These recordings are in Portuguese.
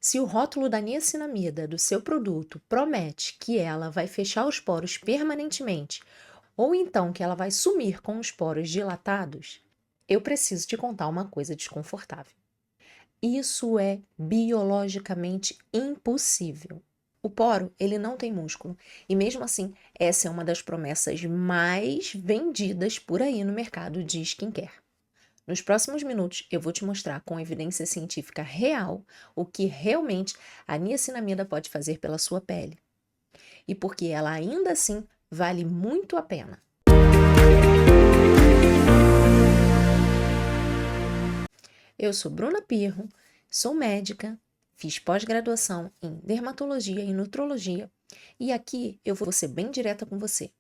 Se o rótulo da niacinamida do seu produto promete que ela vai fechar os poros permanentemente, ou então que ela vai sumir com os poros dilatados, eu preciso te contar uma coisa desconfortável. Isso é biologicamente impossível. O poro, ele não tem músculo, e mesmo assim, essa é uma das promessas mais vendidas por aí no mercado de skincare. Nos próximos minutos, eu vou te mostrar com evidência científica real o que realmente a niacinamida pode fazer pela sua pele e porque ela ainda assim vale muito a pena. Eu sou Bruna Pirro, sou médica, fiz pós-graduação em dermatologia e nutrologia e aqui eu vou ser bem direta com você.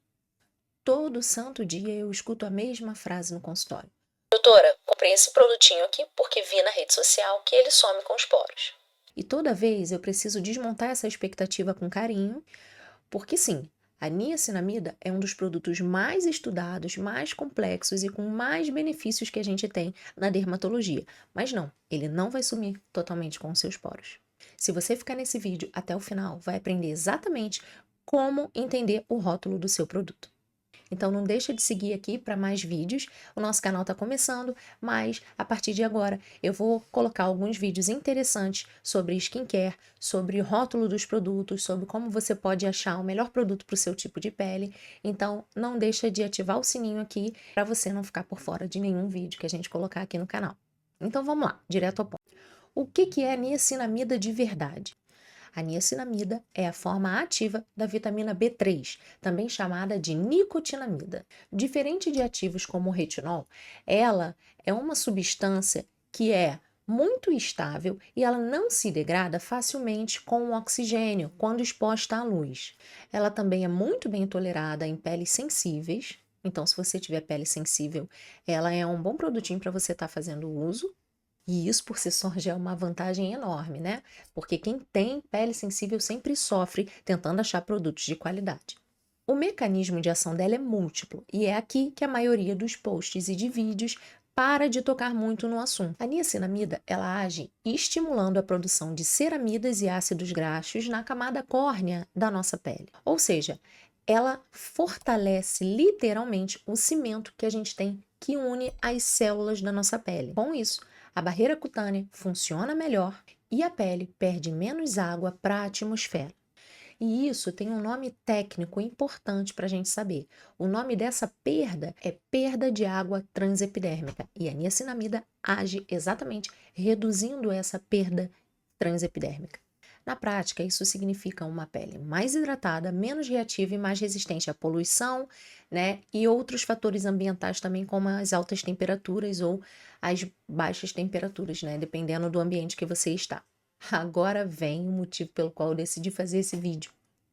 Todo santo dia eu escuto a mesma frase no consultório. Doutora, comprei esse produtinho aqui porque vi na rede social que ele some com os poros. E toda vez eu preciso desmontar essa expectativa com carinho, porque sim, a niacinamida é um dos produtos mais estudados, mais complexos e com mais benefícios que a gente tem na dermatologia. Mas não, ele não vai sumir totalmente com os seus poros. Se você ficar nesse vídeo até o final, vai aprender exatamente como entender o rótulo do seu produto. Então não deixa de seguir aqui para mais vídeos. O nosso canal está começando, mas a partir de agora eu vou colocar alguns vídeos interessantes sobre skincare, sobre o rótulo dos produtos, sobre como você pode achar o melhor produto para o seu tipo de pele. Então não deixa de ativar o sininho aqui para você não ficar por fora de nenhum vídeo que a gente colocar aqui no canal. Então vamos lá, direto ao ponto. O que é a niacinamida de verdade? A niacinamida é a forma ativa da vitamina B3, também chamada de nicotinamida. Diferente de ativos como o retinol, ela é uma substância que é muito estável e ela não se degrada facilmente com o oxigênio quando exposta à luz. Ela também é muito bem tolerada em peles sensíveis. Então, se você tiver pele sensível, ela é um bom produtinho para você estar fazendo uso. E isso por si só já é uma vantagem enorme, né? Porque quem tem pele sensível sempre sofre tentando achar produtos de qualidade. O mecanismo de ação dela é múltiplo e é aqui que a maioria dos posts e de vídeos para de tocar muito no assunto. A niacinamida, ela age estimulando a produção de ceramidas e ácidos graxos na camada córnea da nossa pele. Ou seja, ela fortalece literalmente o cimento que a gente tem que une as células da nossa pele. Com isso, a barreira cutânea funciona melhor e a pele perde menos água para a atmosfera. E isso tem um nome técnico importante para a gente saber. O nome dessa perda é perda de água transepidérmica. E a niacinamida age exatamente reduzindo essa perda transepidérmica. Na prática, isso significa uma pele mais hidratada, menos reativa e mais resistente à poluição, né? E outros fatores ambientais também, como as altas temperaturas ou as baixas temperaturas, né? Dependendo do ambiente que você está. Agora vem o motivo pelo qual eu decidi fazer esse vídeo.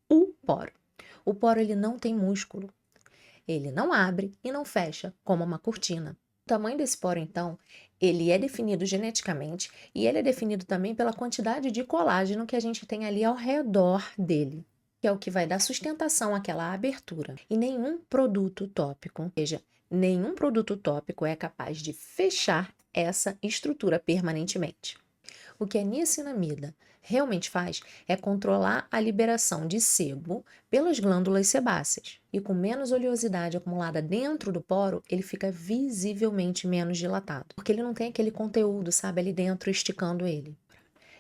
O poro. O poro ele não tem músculo. Ele não abre e não fecha como uma cortina. O tamanho desse poro, então, ele é definido geneticamente e ele é definido também pela quantidade de colágeno que a gente tem ali ao redor dele, que é o que vai dar sustentação àquela abertura. E nenhum produto tópico, ou seja, nenhum produto tópico é capaz de fechar essa estrutura permanentemente. O que a niacinamida realmente faz é controlar a liberação de sebo pelas glândulas sebáceas. E com menos oleosidade acumulada dentro do poro, ele fica visivelmente menos dilatado. Porque ele não tem aquele conteúdo, sabe, ali dentro esticando ele.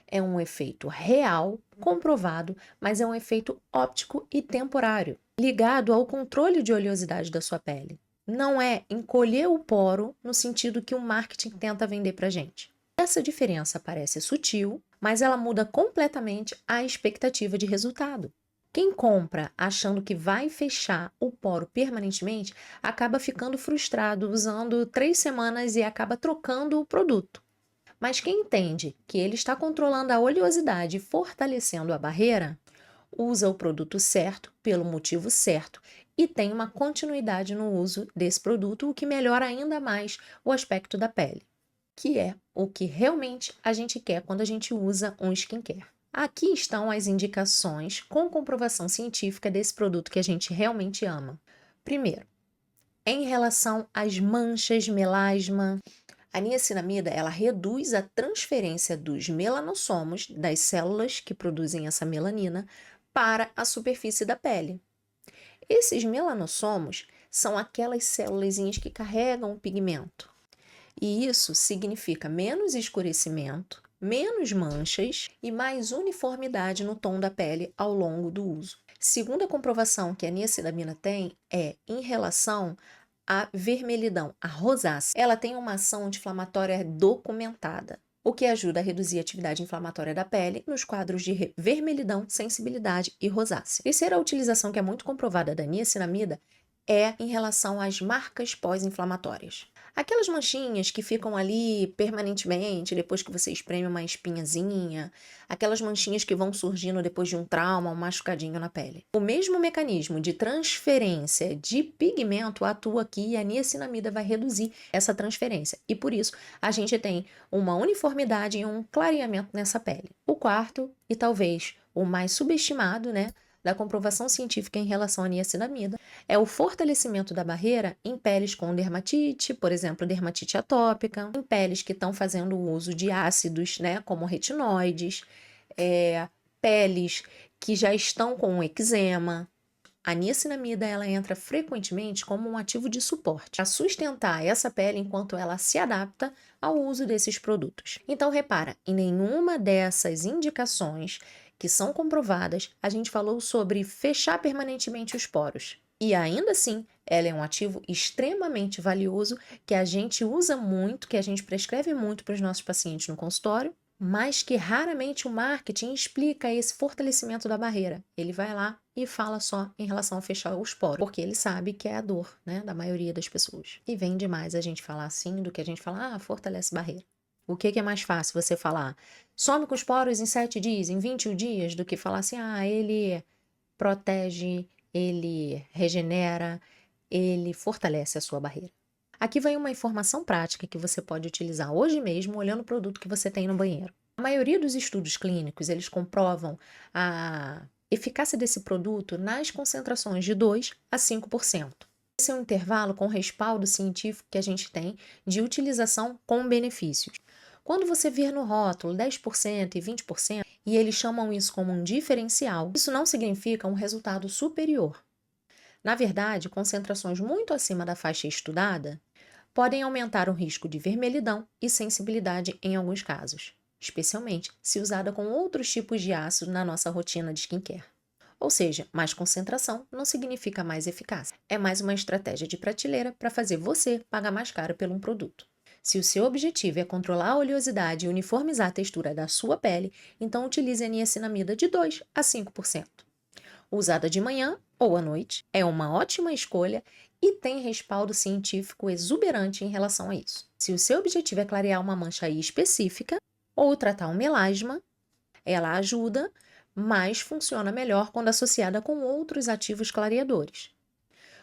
É um efeito real, comprovado, mas é um efeito óptico e temporário, ligado ao controle de oleosidade da sua pele. Não é encolher o poro no sentido que o marketing tenta vender pra gente. Essa diferença parece sutil, mas ela muda completamente a expectativa de resultado. Quem compra achando que vai fechar o poro permanentemente acaba ficando frustrado usando 3 semanas e acaba trocando o produto. Mas quem entende que ele está controlando a oleosidade e fortalecendo a barreira, usa o produto certo pelo motivo certo e tem uma continuidade no uso desse produto, o que melhora ainda mais o aspecto da pele, que é o que realmente a gente quer quando a gente usa um skincare. Aqui estão as indicações com comprovação científica desse produto que a gente realmente ama. Primeiro, em relação às manchas, melasma, A niacinamida, ela reduz a transferência dos melanossomos, das células que produzem essa melanina, para a superfície da pele. Esses melanossomos são aquelas célulazinhas que carregam o pigmento. E isso significa menos escurecimento, menos manchas e mais uniformidade no tom da pele ao longo do uso. Segunda comprovação que a niacinamida tem é em relação à vermelhidão, a rosácea. Ela tem uma ação anti-inflamatória documentada, o que ajuda a reduzir a atividade inflamatória da pele nos quadros de vermelhidão, sensibilidade e rosácea. Terceira utilização que é muito comprovada da niacinamida é em relação às marcas pós-inflamatórias. Aquelas manchinhas que ficam ali permanentemente depois que você espreme uma espinhazinha, aquelas manchinhas que vão surgindo depois de um trauma, um machucadinho na pele. O mesmo mecanismo de transferência de pigmento atua aqui e a niacinamida vai reduzir essa transferência. E por isso a gente tem uma uniformidade e um clareamento nessa pele. O quarto, e talvez o mais subestimado, da comprovação científica em relação à niacinamida, é o fortalecimento da barreira em peles com dermatite, por exemplo, dermatite atópica, em peles que estão fazendo uso de ácidos, como retinoides, peles que já estão com eczema. A niacinamida, ela entra frequentemente como um ativo de suporte, para sustentar essa pele enquanto ela se adapta ao uso desses produtos. Então, repara, em nenhuma dessas indicações que são comprovadas, a gente falou sobre fechar permanentemente os poros. E ainda assim, ela é um ativo extremamente valioso que a gente usa muito, que a gente prescreve muito para os nossos pacientes no consultório, mas que raramente o marketing explica esse fortalecimento da barreira. Ele vai lá e fala só em relação a fechar os poros, porque ele sabe que é a dor, da maioria das pessoas. E vende mais a gente falar assim do que a gente falar, fortalece barreira. O que é mais fácil você falar? Some com os poros em 7 dias, em 21 dias, do que falar assim, ele protege, ele regenera, ele fortalece a sua barreira. Aqui vai uma informação prática que você pode utilizar hoje mesmo olhando o produto que você tem no banheiro. A maioria dos estudos clínicos, eles comprovam a eficácia desse produto nas concentrações de 2 a 5%. Esse é um intervalo com respaldo científico que a gente tem de utilização com benefícios. Quando você vir no rótulo 10% e 20%, e eles chamam isso como um diferencial, isso não significa um resultado superior. Na verdade, concentrações muito acima da faixa estudada podem aumentar o risco de vermelhidão e sensibilidade em alguns casos, especialmente se usada com outros tipos de ácido na nossa rotina de skincare. Ou seja, mais concentração não significa mais eficácia. É mais uma estratégia de prateleira para fazer você pagar mais caro por um produto. Se o seu objetivo é controlar a oleosidade e uniformizar a textura da sua pele, então utilize a niacinamida de 2 a 5%. Usada de manhã ou à noite, é uma ótima escolha e tem respaldo científico exuberante em relação a isso. Se o seu objetivo é clarear uma mancha específica ou tratar um melasma, ela ajuda, mas funciona melhor quando associada com outros ativos clareadores.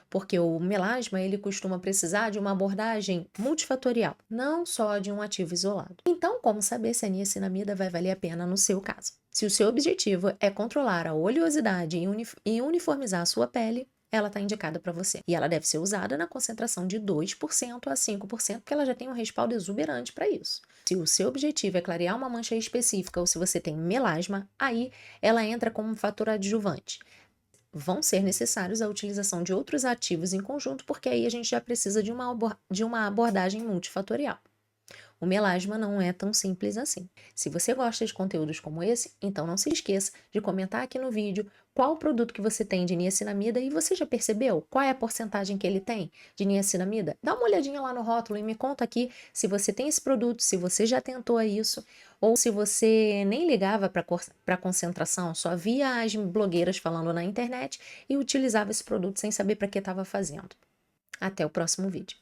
Porque o melasma, ele costuma precisar de uma abordagem multifatorial, não só de um ativo isolado. Então, como saber se a niacinamida vai valer a pena no seu caso? Se o seu objetivo é controlar a oleosidade e uniformizar a sua pele, ela está indicada para você. E ela deve ser usada na concentração de 2% a 5%, porque ela já tem um respaldo exuberante para isso. Se o seu objetivo é clarear uma mancha específica ou se você tem melasma, aí ela entra como um fator adjuvante. Vão ser necessários a utilização de outros ativos em conjunto, porque aí a gente já precisa de uma abordagem multifatorial. O melasma não é tão simples assim. Se você gosta de conteúdos como esse, então não se esqueça de comentar aqui no vídeo qual produto que você tem de niacinamida e você já percebeu qual é a porcentagem que ele tem de niacinamida? Dá uma olhadinha lá no rótulo e me conta aqui se você tem esse produto, se você já tentou isso ou se você nem ligava para concentração, só via as blogueiras falando na internet e utilizava esse produto sem saber para que estava fazendo. Até o próximo vídeo.